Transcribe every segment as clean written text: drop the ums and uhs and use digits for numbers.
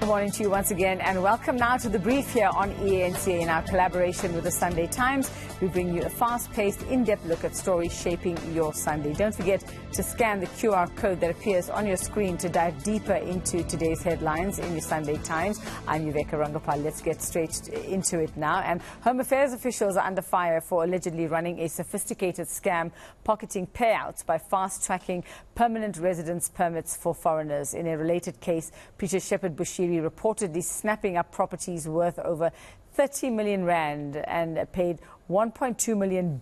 morning to you once again, and welcome now to the brief here on eNCA. In our collaboration with the Sunday Times, we bring you a fast-paced, in-depth look at stories shaping your Sunday. Don't forget to scan the QR code that appears on your screen to dive deeper into today's headlines in your Sunday Times. I'm Yuveka Rangapal. Let's get straight into it now. And Home Affairs officials are under fire for allegedly running a sophisticated scam pocketing payouts by fast-tracking permanent residence permits for foreigners. In a related case, Peter Bushiri reportedly snapping up properties worth over 30 million rand and paid $1.2 million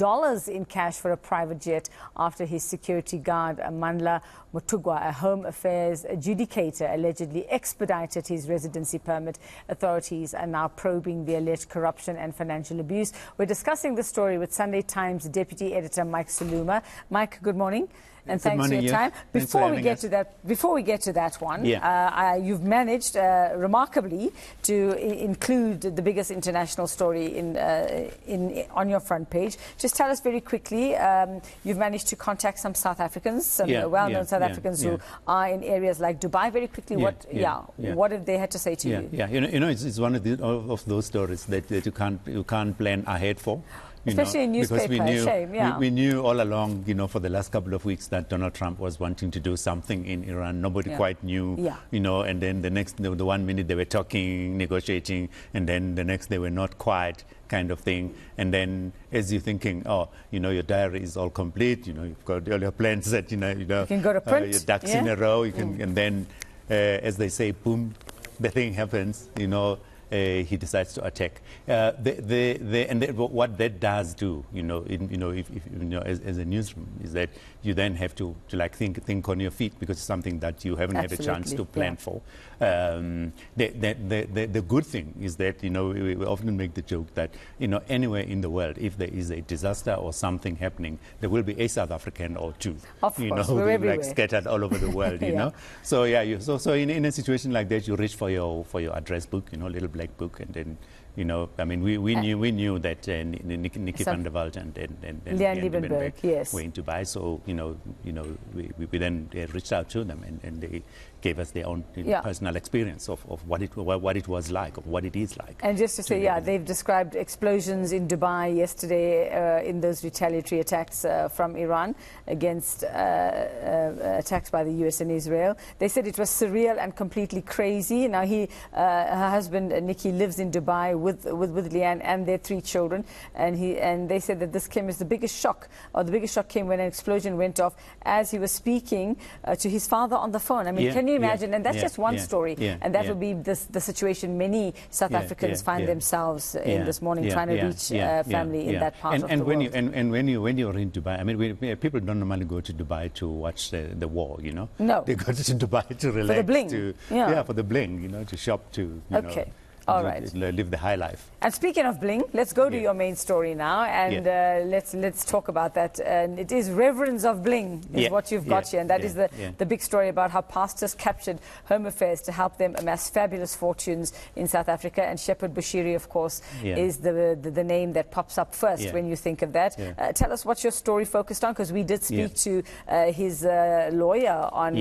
in cash for a private jet after his security guard, Mandla Mutugwa, a Home Affairs adjudicator, allegedly expedited his residency permit. Authorities are now probing the alleged corruption and financial abuse. We're discussing the story with Sunday Times Deputy Editor Mike Saluma. Mike, good morning. And thanks for your time. Before we get to that one, you've managed remarkably to include the biggest international story on your front page. Just tell us very quickly. You've managed to contact some South Africans, some well-known South Africans who are in areas like Dubai. Very quickly, what have they had to say to you? Yeah, it's one of those stories that you can't plan ahead for. Especially in newspaper, because we knew all along, for the last couple of weeks that Donald Trump was wanting to do something in Iran. Nobody quite knew, and then the 1 minute they were talking, negotiating, and then the next they were not quite, kind of thing. And then as you're thinking, your diary is all complete, you've got all your plans set, you can go to print. Your ducks in a row, and then, as they say, boom, the thing happens, he decides to attack. What that does do, as a newsroom, is that you then have to think on your feet, because it's something that you haven't had a chance to plan for. The good thing is that we often make the joke that anywhere in the world, if there is a disaster or something happening, there will be a South African or two. Of course, we're everywhere. Scattered all over the world. So in a situation like that, you reach for your address book, little black book, and then we knew that Nikki van der Walt and Leon Liebenberg were in Dubai. So we then reached out to them, and they gave us their own personal experience of what it was like, of what it is like. And just to say, they've described explosions in Dubai yesterday in those retaliatory attacks from Iran against attacks by the US and Israel. They said it was surreal and completely crazy. Now her husband Nikki lives in Dubai with Leanne and their 3 children, and they said that this came as the biggest shock, or the biggest shock came when an explosion went off as he was speaking to his father on the phone. I mean, can you imagine? And that's just one story, and that will be the situation many South Africans find themselves in this morning, trying to reach family in that part of the world. When you're in Dubai, I mean, people don't normally go to Dubai to watch the war, No. They go to Dubai to relax, for the bling. For the bling, to shop, to all right, live the high life. And speaking of bling, let's go to your main story now, and let's talk about that. And it is reverence of bling is what you've got here, and that is the big story about how pastors captured Home Affairs to help them amass fabulous fortunes in South Africa. And Shepherd Bushiri, of course, is the name that pops up first when you think of that. Tell us what your story focused on, because we did speak to his lawyer on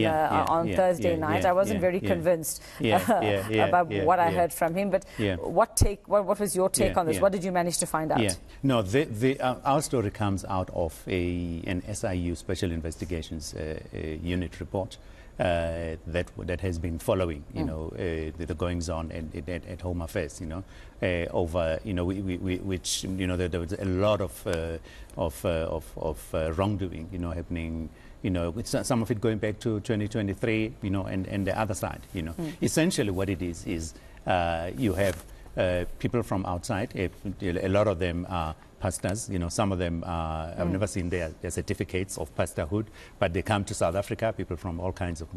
Thursday night. I wasn't very convinced about what I heard from him. But what was your take on this? What did you manage to find out? No, our story comes out of an SIU Special Investigations Unit report that has been following, the goings on at Home Affairs, over, which, there was a lot of wrongdoing, happening. With some of it going back to 2023, and the other side, Essentially what it is you have people from outside. A lot of them are pastors. Some of them I've never seen their certificates of pastorhood, but they come to South Africa. People from all kinds of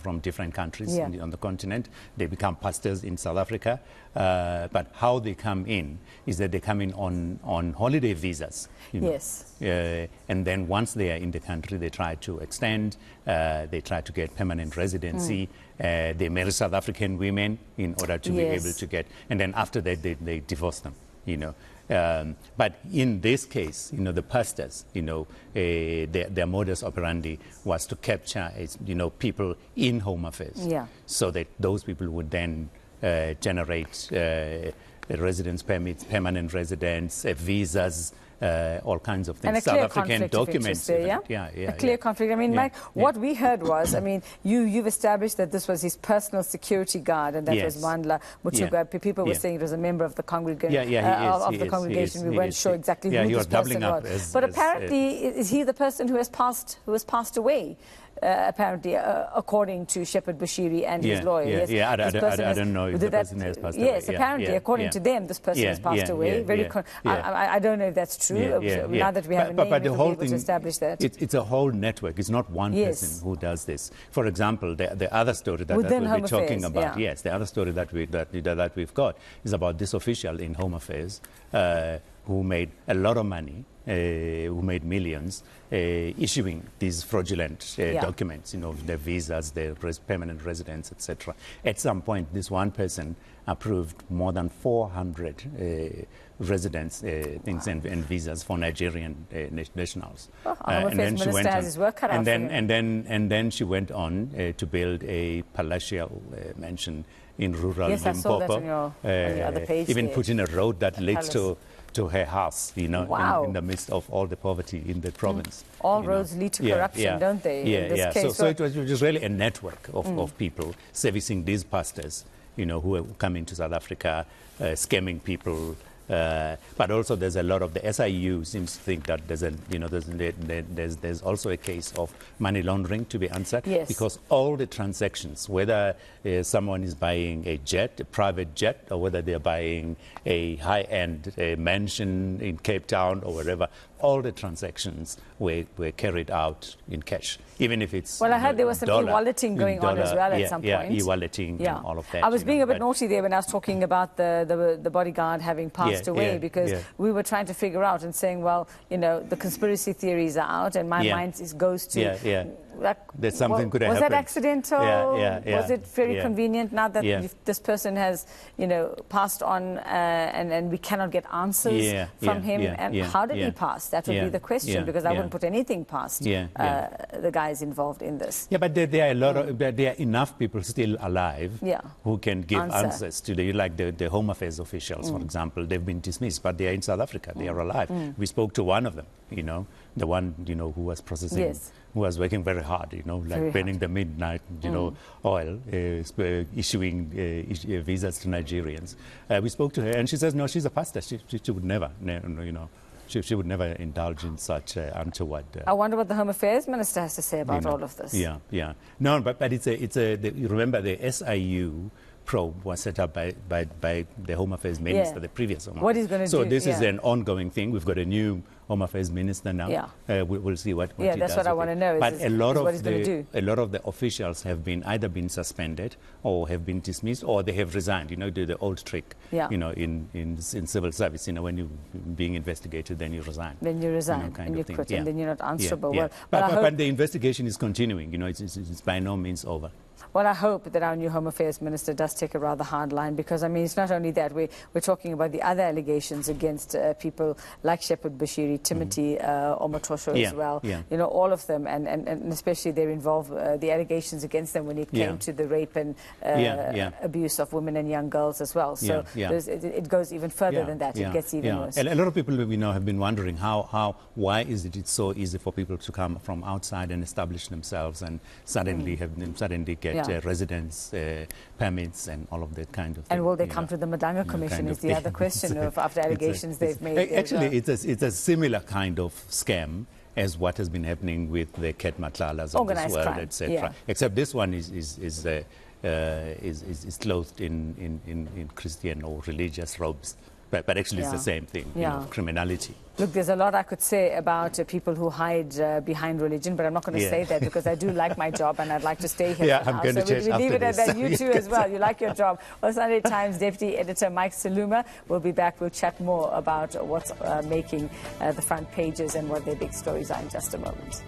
from different countries on the continent. They become pastors in South Africa. But how they come in is that they come in on holiday visas. And then once they are in the country, they try to extend. They try to get permanent residency. They marry South African women in order to be able to get, and then after that they divorce them. But in this case, the pastors, their modus operandi was to capture, people in Home Affairs, so that those people would then generate residence permits, permanent residence, visas, all kinds of things. And a clear conflict of interest there, yeah? A clear conflict. I mean, Mike, what we heard was, I mean, you've established that this was his personal security guard, and that was Mandla Mutuga. People were saying it was a member of the congregation. We weren't sure exactly who this person was. But apparently, is he the person who has passed away? Apparently, according to Shepherd Bushiri and his lawyer. I don't know if the person has passed away. Yes, apparently, according to them, this person has passed away. I don't know if that's true. Now that we have a name, but the whole thing, to establish that. It's a whole network. It's not one person who does this. For example, the other story that we'll be talking about, the other story that we've got is about this official in Home Affairs who made a lot of money, who made millions, issuing these fraudulent documents, the visas, the permanent residence, etc. At some point, this one person approved more than 400 residence things and visas for Nigerian nationals. And then she went on, his work cut out and then she went on to build a palatial mansion in rural Limpopo. I saw that on your other page. Even put in a road that leads to her house, in the midst of all the poverty in the province. All roads lead to corruption, don't they? In this case. So it was really a network of people servicing these pastors, who come into South Africa, scamming people. But also there's a lot of the SIU seems to think that there's also a case of money laundering to be answered, because all the transactions, whether someone is buying a private jet, or whether they're buying a high-end mansion in Cape Town or wherever, all the transactions were carried out in cash, even if it's I heard there was some e-walleting going on as well at some point. E-walleting and all of that. I was being a bit naughty there when I was talking about the bodyguard having passed away, because we were trying to figure out and saying, well, the conspiracy theories are out, and my mind goes to that something could have happened. Was that accidental? Was it very Yeah. convenient now that this person has, passed on and we cannot get answers from him? And how did he pass? That would be the question, because I wouldn't put anything past the guys involved in this. Yeah, but there are enough people still alive who can give answers to the Home Affairs officials, for example. They've been dismissed, but they are in South Africa. They are alive. We spoke to one of them, the one, who was processing, who was working very hard, burning the midnight, oil, issuing visas to Nigerians. We spoke to her, and she says, no, she's a pastor. She would never, she would never indulge in such untoward. I wonder what the Home Affairs Minister has to say about all of this. Yeah. No, but you remember the SIU probe was set up by the Home Affairs Minister, the previous Home Affairs. What he's going to do. So this is an ongoing thing. We've got a new Home Affairs Minister now. We'll see what he does. That's what I want to know. But a lot of the officials have either been suspended or have been dismissed, or they have resigned. Do the old trick. In civil service. When you're being investigated, then you resign. Then you resign and you quit, and then you're not answerable. But the investigation is continuing. It's by no means over. Well, I hope that our new Home Affairs Minister does take a rather hard line, because, I mean, it's not only that. We're talking about the other allegations against people like Shepherd Bushiri, Timothy Omotosho as well. All of them, and especially they're involved, the allegations against them when it came to the rape and abuse of women and young girls as well. So it goes even further than that. It gets even worse. A lot of people have been wondering why is it so easy for people to come from outside and establish themselves and suddenly get residence permits and all of that kind of thing. And will they come to the Madanga Commission is the other question of after allegations they've made. Actually, it's a similar kind of scam as what has been happening with the Ket Matlalas of this world, etc. Except this one is clothed in Christian or religious robes. But actually it's the same thing, criminality. Look, there's a lot I could say about people who hide behind religion, but I'm not going to say that, because I do like my job and I'd like to stay here. I'm going to change we leave it at this. that. You too as well. You like your job. Well, Sunday Times Deputy Editor Mike Saluma will be back. We'll chat more about what's making the front pages and what their big stories are in just a moment.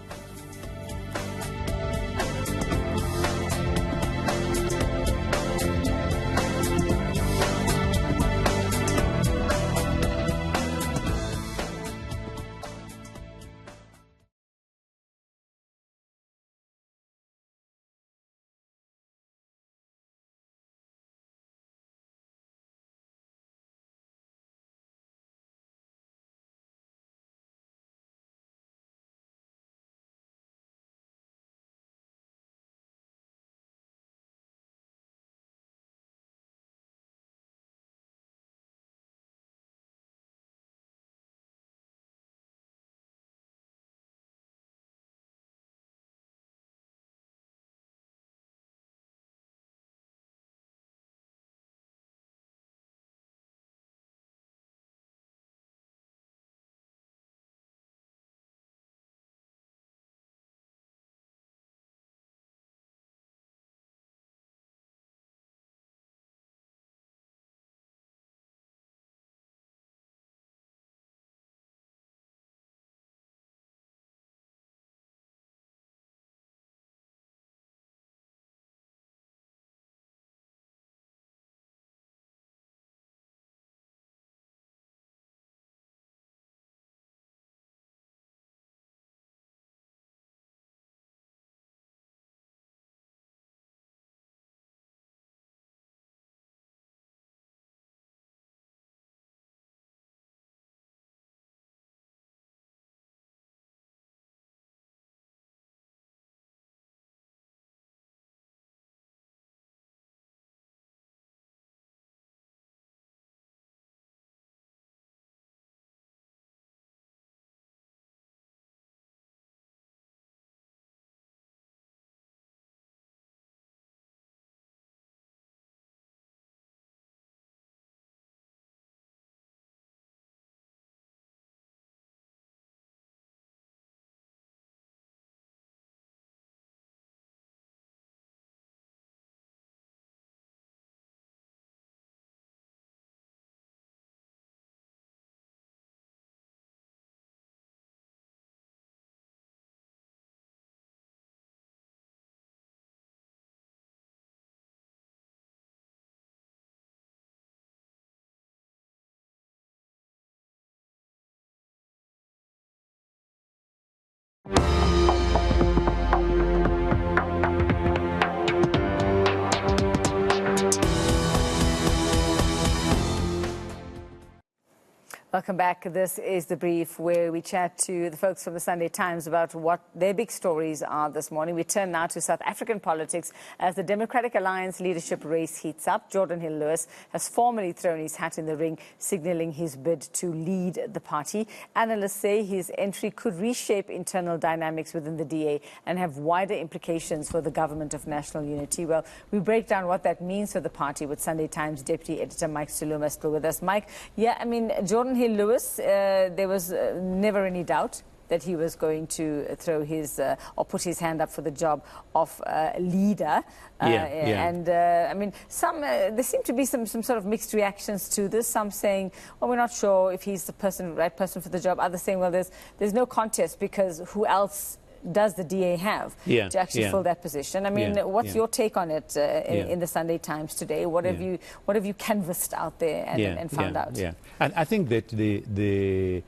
Welcome back. This is The Brief, where we chat to the folks from the Sunday Times about what their big stories are this morning. We turn now to South African politics as the Democratic Alliance leadership race heats up. Jordan Hill-Lewis has formally thrown his hat in the ring, signalling his bid to lead the party. Analysts say his entry could reshape internal dynamics within the DA and have wider implications for the government of national unity. Well, we break down what that means for the party with Sunday Times Deputy Editor Mike Suluma still with us. Mike, yeah, I mean, Jordan Hill-Lewis, there was never any doubt that he was going to throw his or put his hand up for the job of leader. And I mean, there seem to be some sort of mixed reactions to this. Some saying, well, we're not sure if he's the right person for the job. Others saying, well, there's no contest because who else does the DA have to actually fill that position? I mean, what's your take on it in the Sunday Times today? What have you canvassed out there and found out? I think that the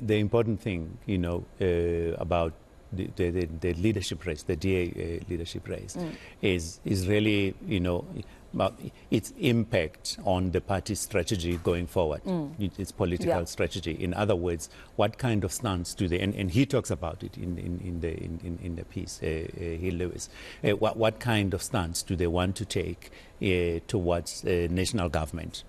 important thing, you know, about the leadership race, the DA leadership race, is really, you know, its impact on the party's strategy going forward, its political strategy. In other words, what kind of stance do they? And he talks about it in the piece, Hill-Lewis. What kind of stance do they want to take towards national government,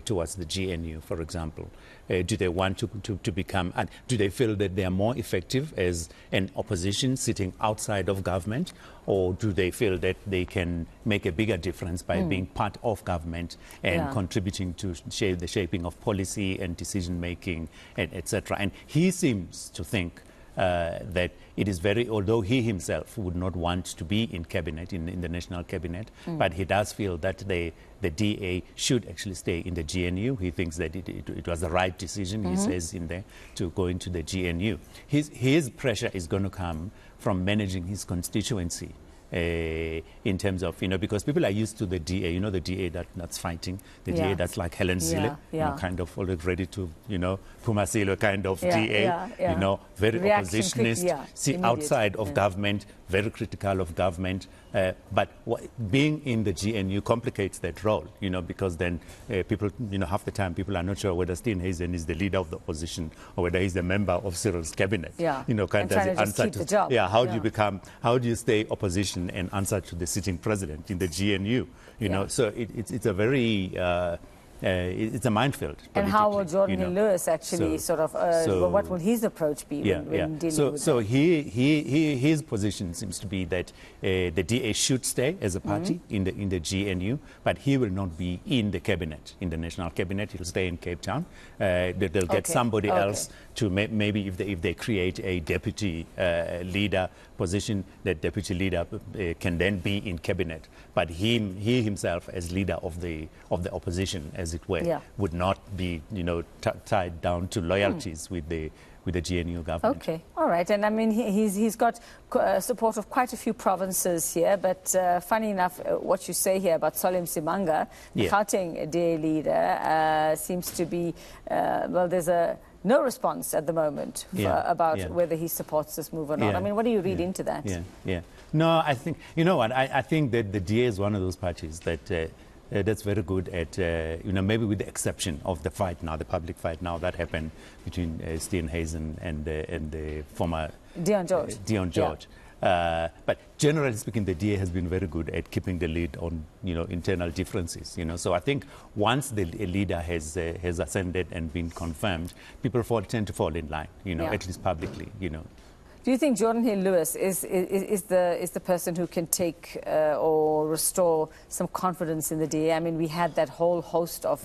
towards the GNU, for example? Do they want to become, and do they feel that they are more effective as an opposition sitting outside of government, or do they feel that they can make a bigger difference by being part of government and contributing to the shaping of policy and decision making, and etc.? And he seems to think that it is although he himself would not want to be in cabinet, in the national cabinet, but he does feel that the DA should actually stay in the GNU. He thinks that it was the right decision, he says in there, to go into the GNU. His pressure is going to come from managing his constituency. In terms of, you know, because people are used to the DA, you know, the DA that's fighting, the DA that's like Helen Zille, you know, kind of already ready to, you know, Pumasilo kind of DA, you know, very oppositionist, outside of government, very critical of government. But being in the GNU complicates that role, you know, because then people, you know, half the time people are not sure whether Steenhuisen is the leader of the opposition or whether he's a member of Cyril's cabinet. You know, kind of answer to the job. How do you stay opposition and answer to the sitting president in the GNU? You know, so it's a very it's a minefield. And how will Jordan Hill-Lewis actually what will his approach be when dealing with that? His position seems to be that the DA should stay as a party in the GNU, but he will not be in the cabinet, in the national cabinet. He'll stay in Cape Town. They'll get somebody else to maybe if they create a deputy leader position, that deputy leader can then be in cabinet. But he himself, as leader of the opposition, as it were, would not be, you know, tied down to loyalties with the GNU government. Okay, all right. And I mean, he's got support of quite a few provinces here, but funny enough, what you say here about Solem Simanga, the Gauteng DA leader, seems to be, well, there's no response at the moment about whether he supports this move or not. I mean, what do you read into that? No, I think, you know what, I think that the DA is one of those parties that that's very good at, you know, maybe with the exception of the fight now, the public fight now that happened between Steenhuisen and the former Dion George. But generally speaking, the DA has been very good at keeping the lead on, you know, internal differences. You know, so I think once the leader has ascended and been confirmed, people tend to fall in line. You know, at least publicly. You know. Do you think Jordan Hill-Lewis is the person who can take or restore some confidence in the DA? I mean, we had that whole host of,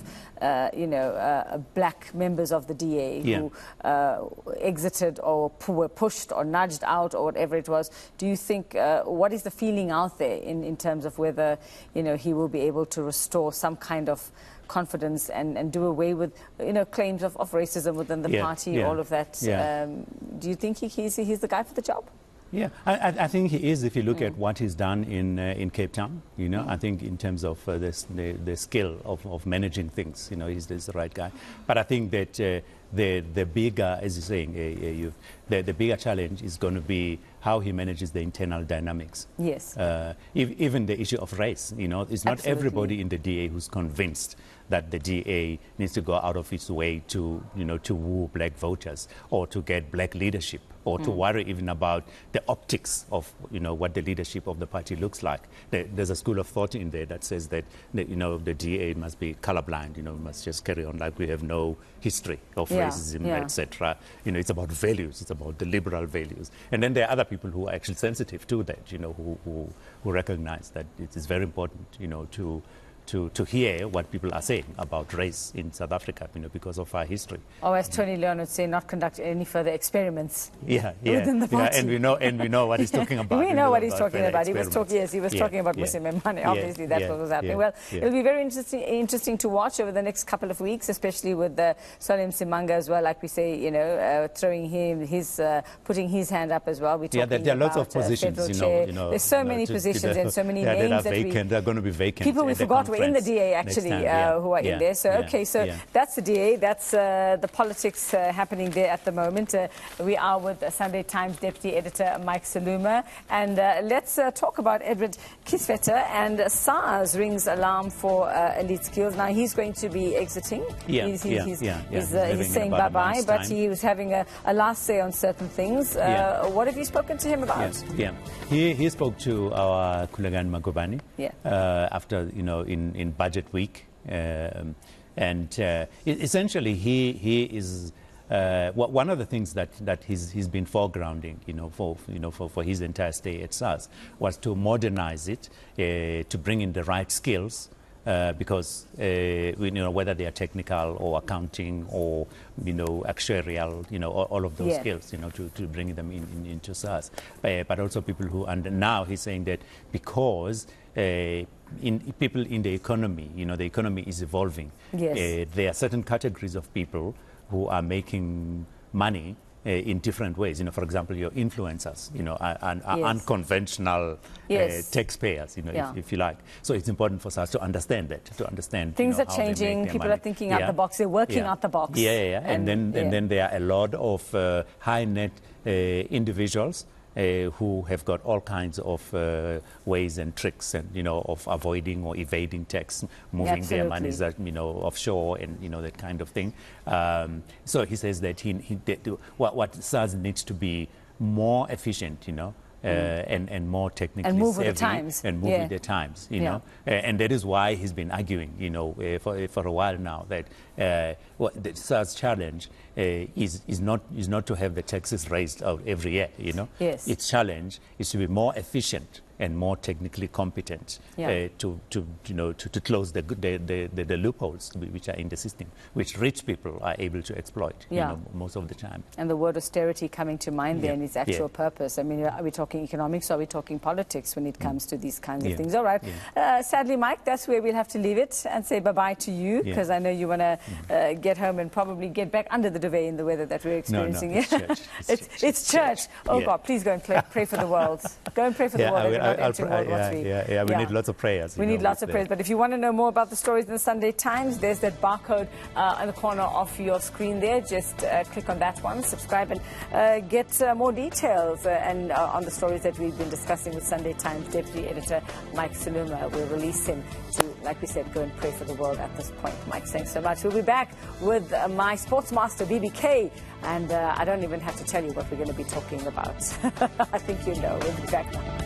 black members of the DA who exited or were pushed or nudged out or whatever it was. Do you think, what is the feeling out there in terms of whether, you know, he will be able to restore some kind of confidence and do away with, you know, claims of racism within the party, all of that? Do you think he's the guy for the job? Yeah, I think he is. If you look at what he's done in Cape Town, you know, I think in terms of the skill of managing things, you know, he's the right guy. But I think that the bigger, as you're saying, the bigger challenge is going to be how he manages the internal dynamics. Yes. Even the issue of race, you know, it's not Absolutely. everybody in the DA who's convinced that the DA needs to go out of its way to, you know, to woo black voters or to get black leadership or to worry even about the optics of, you know, what the leadership of the party looks like. There's a school of thought in there that says that, you know, the DA must be colorblind, you know, must just carry on like we have no history of racism, etc. You know, it's about values, it's about the liberal values. And then there are other people who are actually sensitive to that, you know, who recognize that it is very important, you know, to hear what people are saying about race in South Africa, you know, because of our history. Or as Tony Leon would say, not conduct any further experiments within the party. And we know what he's talking about. We know what he's talking about. He was talking about Muslim Mbane. Obviously, that's what was happening. Well, it'll be very interesting to watch over the next couple of weeks, especially with Salim Simanga as well, like we say, you know, throwing putting his hand up as well. We're talking there are lots of about, positions, you know, there's so many positions and so many names that are vacant. They're going to be vacant. People we forgot in the DA actually who are in there. So that's the DA. That's the politics happening there at the moment. We are with Sunday Times Deputy Editor Mike Saluma, and let's talk about Edward Kisvetter. And SARS rings alarm for Elite Skills. Now he's going to be exiting. He's saying bye-bye, but he was having a last say on certain things. What have you spoken to him about? He spoke to our Kulagan Magobani after, you know, in budget week, and essentially he is one of the things that he's been foregrounding, you know, for his entire stay at SARS was to modernize it, to bring in the right skills. Because you know, whether they are technical or accounting or, you know, actuarial, you know, all of those skills, you know, to bring them into SARS, but also people who, and now he's saying that because people in the economy, you know, the economy is evolving. There are certain categories of people who are making money in different ways. You know, for example, your influencers, you know, are unconventional taxpayers, you know, if you like. So it's important for us to understand that, things, you know, are changing. People are thinking out the box. They're working out the box. And then there are a lot of high net individuals who have got all kinds of ways and tricks, and, you know, of avoiding or evading tax, moving their monies, you know, offshore, and, you know, that kind of thing. So he says that what SARS needs to be more efficient, you know, and more technically and move savvy, with the times, and move with the times, you know, and that is why he's been arguing, you know, for a while now, that the SARS challenge is not to have the taxes raised out every year, you know. Its challenge is to be more efficient and more technically competent to close the loopholes which are in the system, which rich people are able to exploit, you know, most of the time. And the word austerity coming to mind there and its actual purpose. I mean, are we talking economics or are we talking politics when it comes to these kinds of things? All right. Sadly, Mike, that's where we'll have to leave it and say bye-bye to you, because I know you want to get home and probably get back under the duvet in the weather that we're experiencing. No, it's church. Oh, God, please go and pray for the world. Go and pray for the world. We need lots of prayers. We need lots of prayers. But if you want to know more about the stories in the Sunday Times, there's that barcode in the corner of your screen there. Just click on that one, subscribe, and get more details and on the stories that we've been discussing with Sunday Times Deputy Editor Mike Saluma. We'll release him to, like we said, go and pray for the world at this point. Mike, thanks so much. We'll be back with my sportsmaster, BBK, and I don't even have to tell you what we're going to be talking about. I think you know. We'll be back now.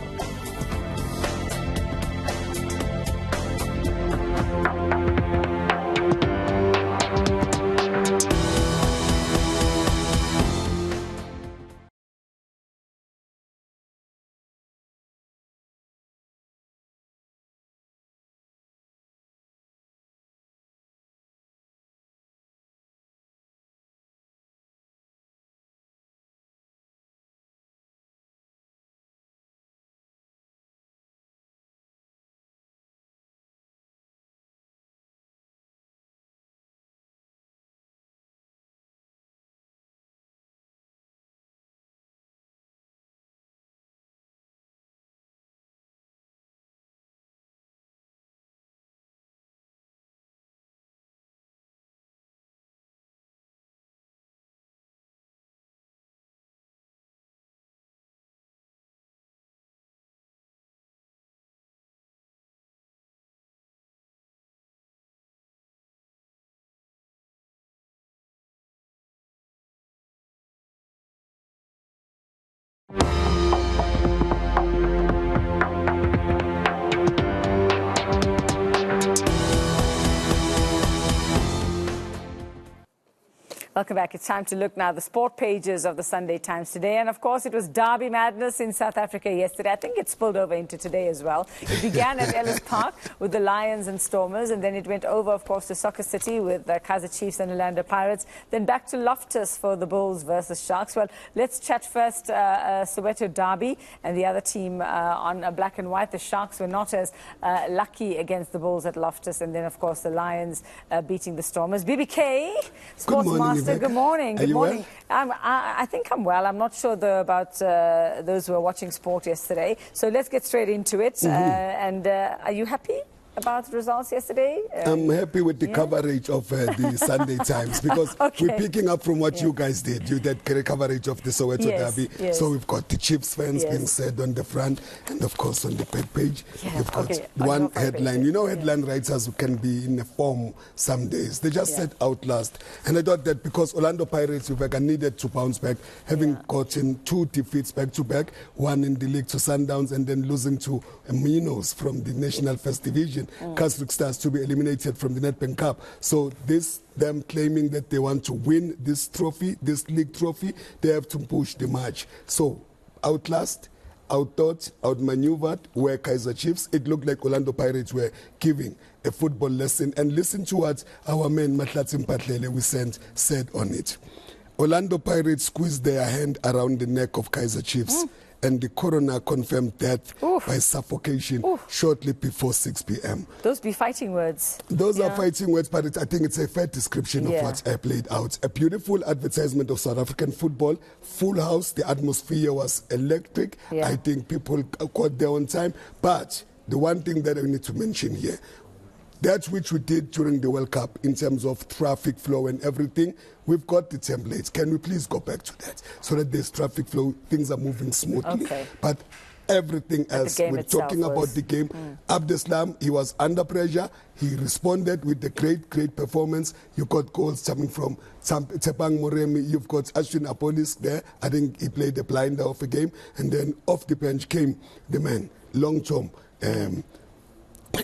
Welcome back. It's time to look now at the sport pages of the Sunday Times today. And, of course, it was Derby madness in South Africa yesterday. I think it spilled over into today as well. It began at Ellis Park with the Lions and Stormers, and then it went over, of course, to Soccer City with Kaizer Chiefs and Orlando Pirates, then back to Loftus for the Bulls versus Sharks. Well, let's chat first Soweto Derby and the other team on black and white. The Sharks were not as lucky against the Bulls at Loftus, and then, of course, the Lions beating the Stormers. BBK, Sports Master. Good morning. Good morning. Well? I think I'm well. I'm not sure, though, about those who are watching sport yesterday. So let's get straight into it. Are you happy about the results yesterday? I'm happy with the coverage of the Sunday Times because we're picking up from what you guys did. You did great coverage of the Soweto Derby. So we've got the Chiefs fans being said on the front, and of course on the back page, you've got one headline. You know, headline writers can be in a form some days. They just said outlast. And I thought that because Orlando Pirates needed to bounce back, having gotten 2 defeats back-to-back, one in the league to Sundowns and then losing to Minos from the National First Division. Kasruk Stars to be eliminated from the Nedbank Cup. So them claiming that they want to win this trophy, this league trophy, they have to push the match. So outlast, outthought, outmaneuvered were Kaizer Chiefs. It looked like Orlando Pirates were giving a football lesson. And listen to what our man Mahlatsi Mpatlele said on it. Orlando Pirates squeezed their hand around the neck of Kaizer Chiefs. And the coroner confirmed death by suffocation shortly before 6 p.m. Those be fighting words. Those are fighting words, but I think it's a fair description of what played out. A beautiful advertisement of South African football, full house, the atmosphere was electric. I think people got there on time. But the one thing that I need to mention here, that which we did during the World Cup in terms of traffic flow and everything, we've got the templates. Can we please go back to that so that there's traffic flow, things are moving smoothly. But everything else, we're talking about the game. Abdeslam, he was under pressure. He responded with a great performance. You got goals coming from Tepang Moremi. You've got Ashwin Apolis there. I think he played the blinder of a game. And then off the bench came the man, long-term,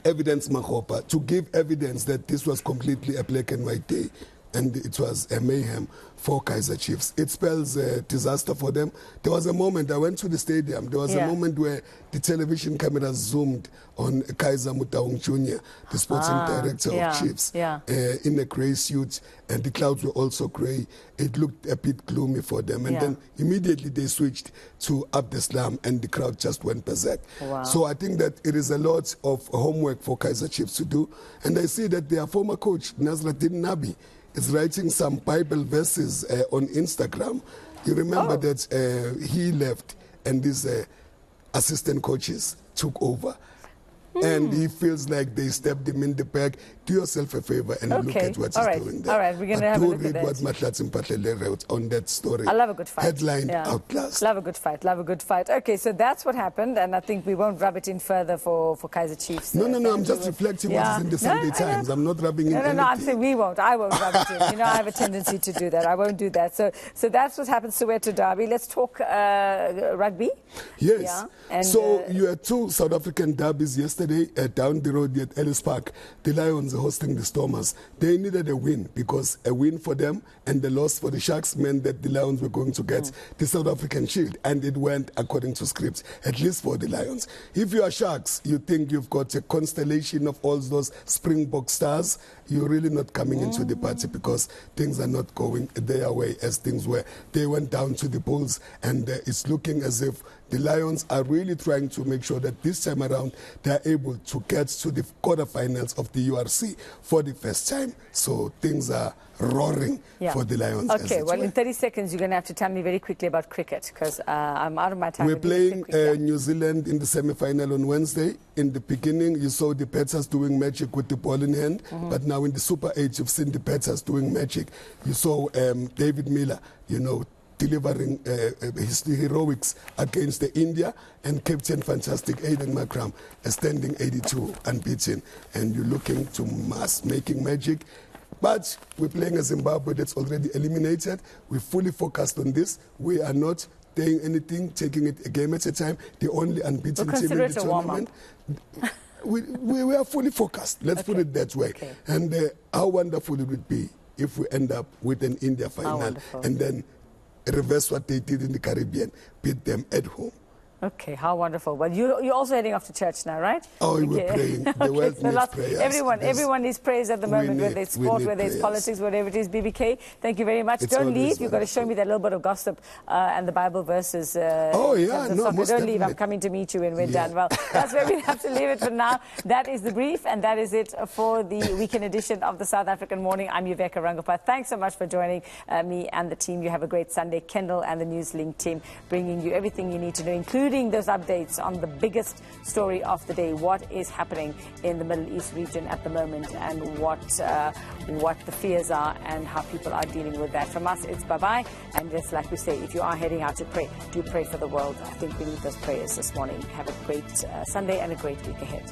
Evidence Mahopa, to give evidence that this was completely a black and white day and it was a mayhem for Kaizer Chiefs. It spells disaster for them. There was a moment, I went to the stadium, there was a moment where the television cameras zoomed on Kaizer Motaung Jr., the sporting director of Chiefs, in a grey suit, and the clouds were also grey. It looked a bit gloomy for them. And then immediately they switched to Abdeslam, and the crowd just went berserk. So I think that it is a lot of homework for Kaizer Chiefs to do. And I see that their former coach, Nasruddin Nabi, is writing some Bible verses on Instagram. You remember that he left and these assistant coaches took over. And he feels like they stepped him in the back. Do yourself a favor and look at what he's doing there. All right, we're going to have a look at that. Do read what Mahlatsi Mpatlele wrote on that story. I love a good fight. Headline, outlast. Love a good fight, love a good fight. Okay, so that's what happened, and I think we won't rub it in further for Kaizer Chiefs. No, I'm just reflecting what is in the Sunday Times. I'm not rubbing in anything. No, I'm saying we won't. I won't rub it in. You know, I have a tendency to do that. I won't do that. So that's what happened to Soweto Derby. Let's talk rugby. Yes. And so you had 2 South African derbies yesterday down the road at Ellis Park. The Lions are hosting the Stormers. They needed a win because a win for them and the loss for the Sharks meant that the Lions were going to get the South African Shield, and it went according to script, at least for the Lions. If you are Sharks, you think you've got a constellation of all those Springbok stars, you're really not coming into the party because things are not going their way as things were. They went down to the Bulls, and it's looking as if the Lions are really trying to make sure that this time around they're able to get to the quarterfinals of the URC for the first time. So things are roaring for the Lions. Okay, well, in 30 seconds, you're going to have to tell me very quickly about cricket because I'm out of my time. We're playing New Zealand in the semi-final on Wednesday. In the beginning, you saw the batters doing magic with the ball in hand, but now in the Super 8, you've seen the batters doing magic. You saw David Miller, delivering his heroics against the India, and Captain Fantastic Aiden Markram standing 82 unbeaten, and you're looking to making magic. But we're playing a Zimbabwe that's already eliminated. We're fully focused on this. We are not doing anything, taking it a game at a time. The only unbeaten team in the tournament. We are fully focused. Let's put it that way. And how wonderful it would be if we end up with an India final, and then reverse what they did in the Caribbean, beat them at home. Okay, how wonderful. Well, you're also heading off to church now, right? Oh, okay. We're praying. The world needs prayers. Everyone needs prayers at the moment, whether it's sport, whether it's politics, whatever it is. BBK, thank you very much. Don't leave. You've got to show me that little bit of gossip and the Bible verses. Oh, yeah. No, most Don't leave. I'm coming to meet you when we're done. Well, that's where we have to leave it for now. That is the brief, and that is it for the weekend edition of the South African Morning. I'm Yuveka Rangapa. Thanks so much for joining me and the team. You have a great Sunday. Kendall and the NewsLink team bringing you everything you need to know, including those updates on the biggest story of the day, what is happening in the Middle East region at the moment, and what the fears are and how people are dealing with that. From us, it's bye-bye. And just like we say, if you are heading out to pray, do pray for the world. I think we need those prayers this morning. Have a great Sunday and a great week ahead.